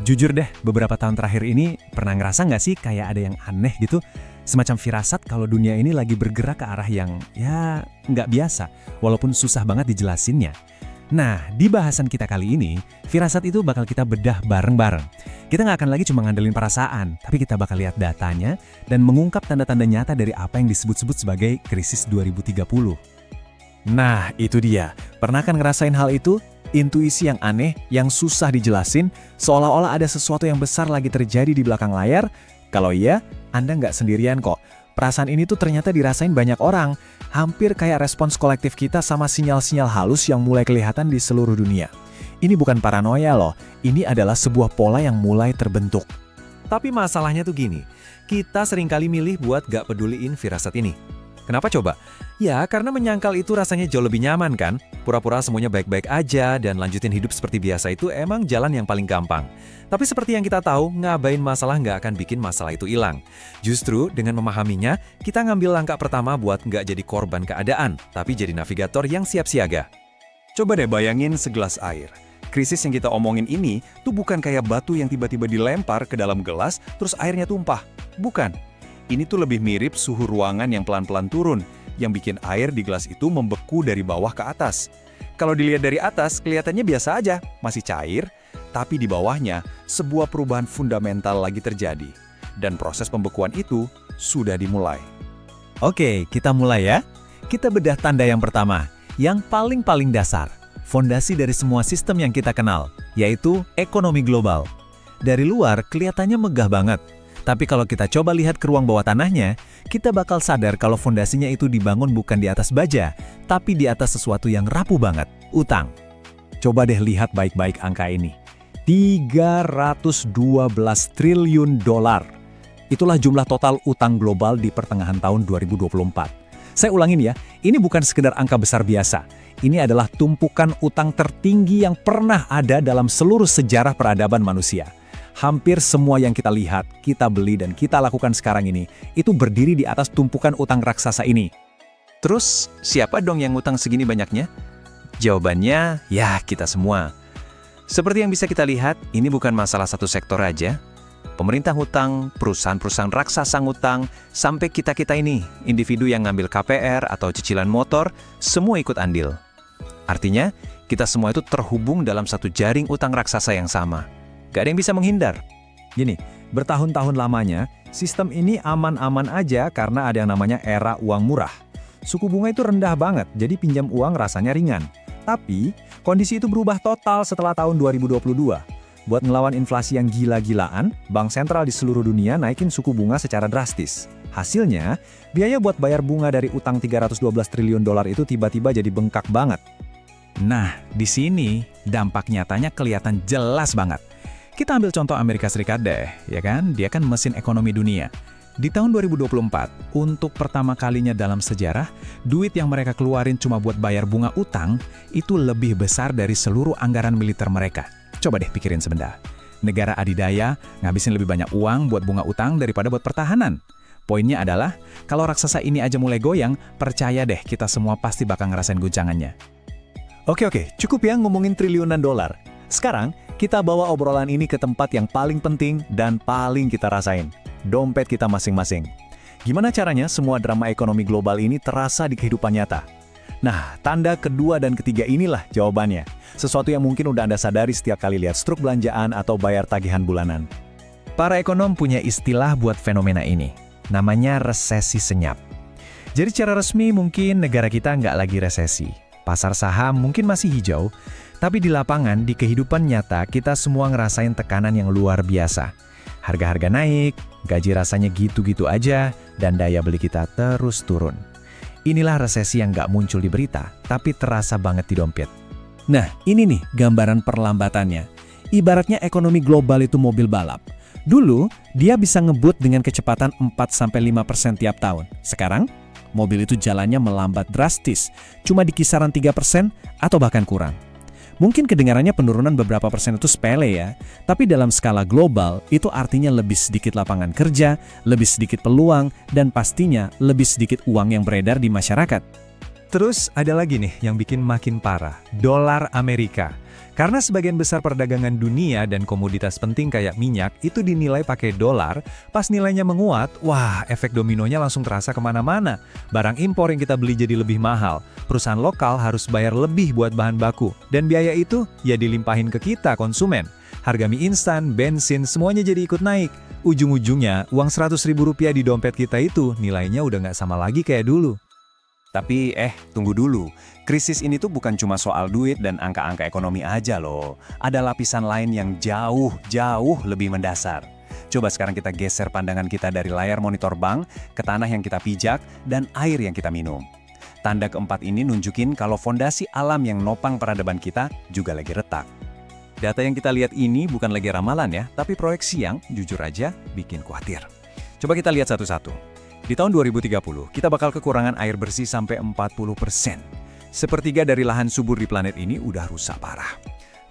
Jujur deh, beberapa tahun terakhir ini pernah ngerasa nggak sih kayak ada yang aneh gitu? Semacam firasat kalau dunia ini lagi bergerak ke arah yang ya nggak biasa, walaupun susah banget dijelasinnya. Nah, di bahasan kita kali ini, firasat itu bakal kita bedah bareng-bareng. Kita nggak akan lagi cuma ngandelin perasaan, tapi kita bakal lihat datanya dan mengungkap tanda-tanda nyata dari apa yang disebut-sebut sebagai krisis 2030. Nah, itu dia. Pernah kan ngerasain hal itu? Intuisi yang aneh, yang susah dijelasin, seolah-olah ada sesuatu yang besar lagi terjadi di belakang layar? Kalau iya, Anda nggak sendirian kok. Perasaan ini tuh ternyata dirasain banyak orang, hampir kayak respons kolektif kita sama sinyal-sinyal halus yang mulai kelihatan di seluruh dunia. Ini bukan paranoia loh, ini adalah sebuah pola yang mulai terbentuk. Tapi masalahnya tuh gini, kita seringkali milih buat gak peduliin firasat ini. Kenapa coba? Ya, karena menyangkal itu rasanya jauh lebih nyaman kan? Pura-pura semuanya baik-baik aja dan lanjutin hidup seperti biasa itu emang jalan yang paling gampang. Tapi seperti yang kita tahu, ngabain masalah nggak akan bikin masalah itu hilang. Justru dengan memahaminya, kita ngambil langkah pertama buat nggak jadi korban keadaan, tapi jadi navigator yang siap siaga. Coba deh bayangin segelas air. Krisis yang kita omongin ini tuh bukan kayak batu yang tiba-tiba dilempar ke dalam gelas terus airnya tumpah. Bukan. Ini tuh lebih mirip suhu ruangan yang pelan-pelan turun, yang bikin air di gelas itu membeku dari bawah ke atas. Kalau dilihat dari atas, kelihatannya biasa aja, masih cair, tapi di bawahnya, sebuah perubahan fundamental lagi terjadi. Dan proses pembekuan itu sudah dimulai. Oke, kita mulai ya. Kita bedah tanda yang pertama, yang paling dasar. Fondasi dari semua sistem yang kita kenal, yaitu ekonomi global. Dari luar, kelihatannya megah banget. Tapi kalau kita coba lihat ke ruang bawah tanahnya, kita bakal sadar kalau fondasinya itu dibangun bukan di atas baja, tapi di atas sesuatu yang rapuh banget, utang. Coba deh lihat baik-baik angka ini. 312 triliun dolar. Itulah jumlah total utang global di pertengahan tahun 2024. Saya ulangin ya, ini bukan sekedar angka besar biasa. Ini adalah tumpukan utang tertinggi yang pernah ada dalam seluruh sejarah peradaban manusia. Hampir semua yang kita lihat, kita beli, dan kita lakukan sekarang ini, itu berdiri di atas tumpukan utang raksasa ini. Terus, siapa dong yang utang segini banyaknya? Jawabannya, ya kita semua. Seperti yang bisa kita lihat, ini bukan masalah satu sektor aja. Pemerintah hutang, perusahaan-perusahaan raksasa ngutang, sampai kita-kita ini, individu yang ngambil KPR atau cicilan motor, semua ikut andil. Artinya, kita semua itu terhubung dalam satu jaring utang raksasa yang sama. Gak ada yang bisa menghindar. Gini, bertahun-tahun lamanya, sistem ini aman-aman aja karena ada yang namanya era uang murah. Suku bunga itu rendah banget, jadi pinjam uang rasanya ringan. Tapi, kondisi itu berubah total setelah tahun 2022. Buat ngelawan inflasi yang gila-gilaan, bank sentral di seluruh dunia naikin suku bunga secara drastis. Hasilnya, biaya buat bayar bunga dari utang 312 triliun dolar itu tiba-tiba jadi bengkak banget. Nah, di sini dampak nyatanya kelihatan jelas banget. Kita ambil contoh Amerika Serikat deh, ya kan? Dia kan mesin ekonomi dunia. Di tahun 2024, untuk pertama kalinya dalam sejarah, duit yang mereka keluarin cuma buat bayar bunga utang, itu lebih besar dari seluruh anggaran militer mereka. Coba deh pikirin sebentar. Negara adidaya ngabisin lebih banyak uang buat bunga utang daripada buat pertahanan. Poinnya adalah, kalau raksasa ini aja mulai goyang, percaya deh kita semua pasti bakal ngerasain guncangannya. Oke, cukup ya ngomongin triliunan dolar. Sekarang, kita bawa obrolan ini ke tempat yang paling penting dan paling kita rasain. Dompet kita masing-masing. Gimana caranya semua drama ekonomi global ini terasa di kehidupan nyata? Nah, tanda kedua dan ketiga inilah jawabannya. Sesuatu yang mungkin udah Anda sadari setiap kali lihat struk belanjaan atau bayar tagihan bulanan. Para ekonom punya istilah buat fenomena ini. Namanya resesi senyap. Jadi secara resmi mungkin negara kita nggak lagi resesi. Pasar saham mungkin masih hijau. Tapi di lapangan, di kehidupan nyata, kita semua ngerasain tekanan yang luar biasa. Harga-harga naik, gaji rasanya gitu-gitu aja, dan daya beli kita terus turun. Inilah resesi yang nggak muncul di berita, tapi terasa banget di dompet. Nah, ini nih gambaran perlambatannya. Ibaratnya ekonomi global itu mobil balap. Dulu, dia bisa ngebut dengan kecepatan 4-5% tiap tahun. Sekarang, mobil itu jalannya melambat drastis, cuma di kisaran 3% atau bahkan kurang. Mungkin kedengarannya penurunan beberapa persen itu sepele ya, tapi dalam skala global itu artinya lebih sedikit lapangan kerja, lebih sedikit peluang, dan pastinya lebih sedikit uang yang beredar di masyarakat. Terus ada lagi nih yang bikin makin parah, dolar Amerika. Karena sebagian besar perdagangan dunia dan komoditas penting kayak minyak itu dinilai pakai dolar, pas nilainya menguat, wah efek dominonya langsung terasa kemana-mana. Barang impor yang kita beli jadi lebih mahal, perusahaan lokal harus bayar lebih buat bahan baku, dan biaya itu ya dilimpahin ke kita konsumen. Harga mie instan, bensin, semuanya jadi ikut naik. Ujung-ujungnya, uang Rp100.000 di dompet kita itu nilainya udah nggak sama lagi kayak dulu. Tapi tunggu dulu. Krisis ini tuh bukan cuma soal duit dan angka-angka ekonomi aja loh. Ada lapisan lain yang jauh lebih mendasar. Coba sekarang kita geser pandangan kita dari layar monitor bank ke tanah yang kita pijak dan air yang kita minum. Tanda keempat ini nunjukin kalau fondasi alam yang nopang peradaban kita juga lagi retak. Data yang kita lihat ini bukan lagi ramalan ya, tapi proyeksi yang jujur aja bikin khawatir. Coba kita lihat satu-satu. Di tahun 2030, kita bakal kekurangan air bersih sampai 40%. Sepertiga dari lahan subur di planet ini udah rusak parah.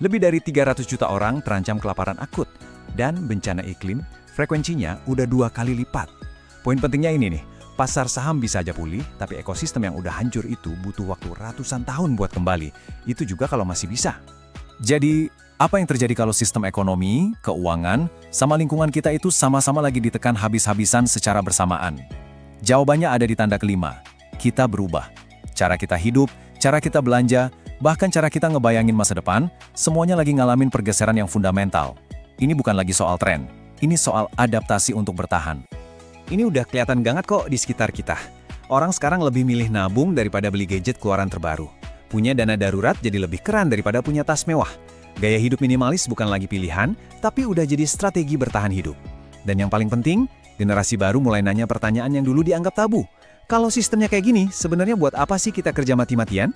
Lebih dari 300 juta orang terancam kelaparan akut. Dan bencana iklim, frekuensinya udah 2 kali lipat. Poin pentingnya ini nih, pasar saham bisa aja pulih, tapi ekosistem yang udah hancur itu butuh waktu ratusan tahun buat kembali. Itu juga kalau masih bisa. Jadi, apa yang terjadi kalau sistem ekonomi, keuangan, sama lingkungan kita itu sama-sama lagi ditekan habis-habisan secara bersamaan? Jawabannya ada di tanda kelima. Kita berubah. Cara kita hidup, cara kita belanja, bahkan cara kita ngebayangin masa depan, semuanya lagi ngalamin pergeseran yang fundamental. Ini bukan lagi soal tren, ini soal adaptasi untuk bertahan. Ini udah kelihatan banget kok di sekitar kita. Orang sekarang lebih milih nabung daripada beli gadget keluaran terbaru. Punya dana darurat jadi lebih keren daripada punya tas mewah. Gaya hidup minimalis bukan lagi pilihan, tapi udah jadi strategi bertahan hidup. Dan yang paling penting, generasi baru mulai nanya pertanyaan yang dulu dianggap tabu. Kalau sistemnya kayak gini, sebenarnya buat apa sih kita kerja mati-matian?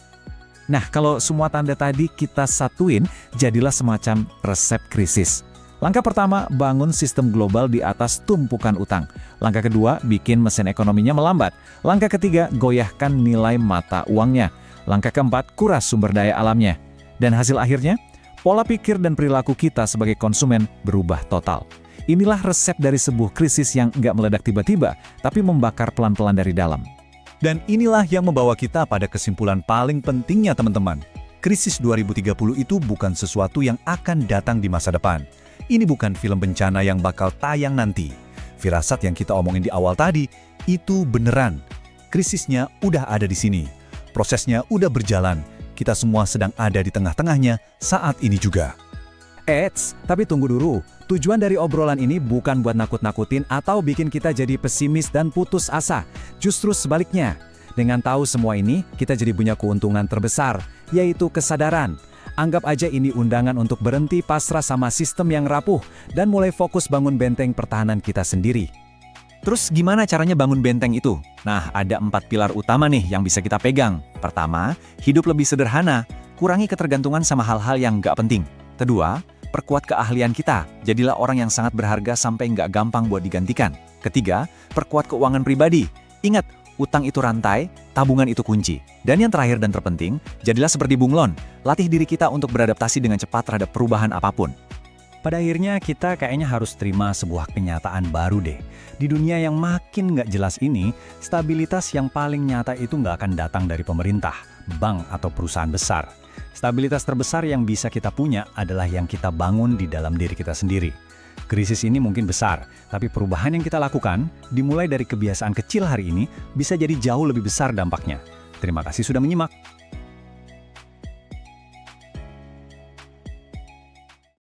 Nah, kalau semua tanda tadi kita satuin, jadilah semacam resep krisis. Langkah pertama, bangun sistem global di atas tumpukan utang. Langkah kedua, bikin mesin ekonominya melambat. Langkah ketiga, goyahkan nilai mata uangnya. Langkah keempat, kuras sumber daya alamnya. Dan hasil akhirnya, pola pikir dan perilaku kita sebagai konsumen berubah total. Inilah resep dari sebuah krisis yang nggak meledak tiba-tiba, tapi membakar pelan-pelan dari dalam. Dan inilah yang membawa kita pada kesimpulan paling pentingnya teman-teman. Krisis 2030 itu bukan sesuatu yang akan datang di masa depan. Ini bukan film bencana yang bakal tayang nanti. Firasat yang kita omongin di awal tadi, itu beneran. Krisisnya udah ada di sini. Prosesnya udah berjalan. Kita semua sedang ada di tengah-tengahnya saat ini juga. Eits, tapi tunggu dulu. Tujuan dari obrolan ini bukan buat nakut-nakutin atau bikin kita jadi pesimis dan putus asa. Justru sebaliknya. Dengan tahu semua ini, kita jadi punya keuntungan terbesar, yaitu kesadaran. Anggap aja ini undangan untuk berhenti pasrah sama sistem yang rapuh dan mulai fokus bangun benteng pertahanan kita sendiri. Terus gimana caranya bangun benteng itu? Nah, ada 4 pilar utama nih yang bisa kita pegang. Pertama, hidup lebih sederhana, kurangi ketergantungan sama hal-hal yang nggak penting. Kedua, perkuat keahlian kita, jadilah orang yang sangat berharga sampai nggak gampang buat digantikan. Ketiga, perkuat keuangan pribadi. Ingat, utang itu rantai, tabungan itu kunci. Dan yang terakhir dan terpenting, jadilah seperti bunglon, latih diri kita untuk beradaptasi dengan cepat terhadap perubahan apapun. Pada akhirnya kita kayaknya harus terima sebuah kenyataan baru deh. Di dunia yang makin nggak jelas ini, stabilitas yang paling nyata itu nggak akan datang dari pemerintah, bank, atau perusahaan besar. Stabilitas terbesar yang bisa kita punya adalah yang kita bangun di dalam diri kita sendiri. Krisis ini mungkin besar, tapi perubahan yang kita lakukan, dimulai dari kebiasaan kecil hari ini, bisa jadi jauh lebih besar dampaknya. Terima kasih sudah menyimak.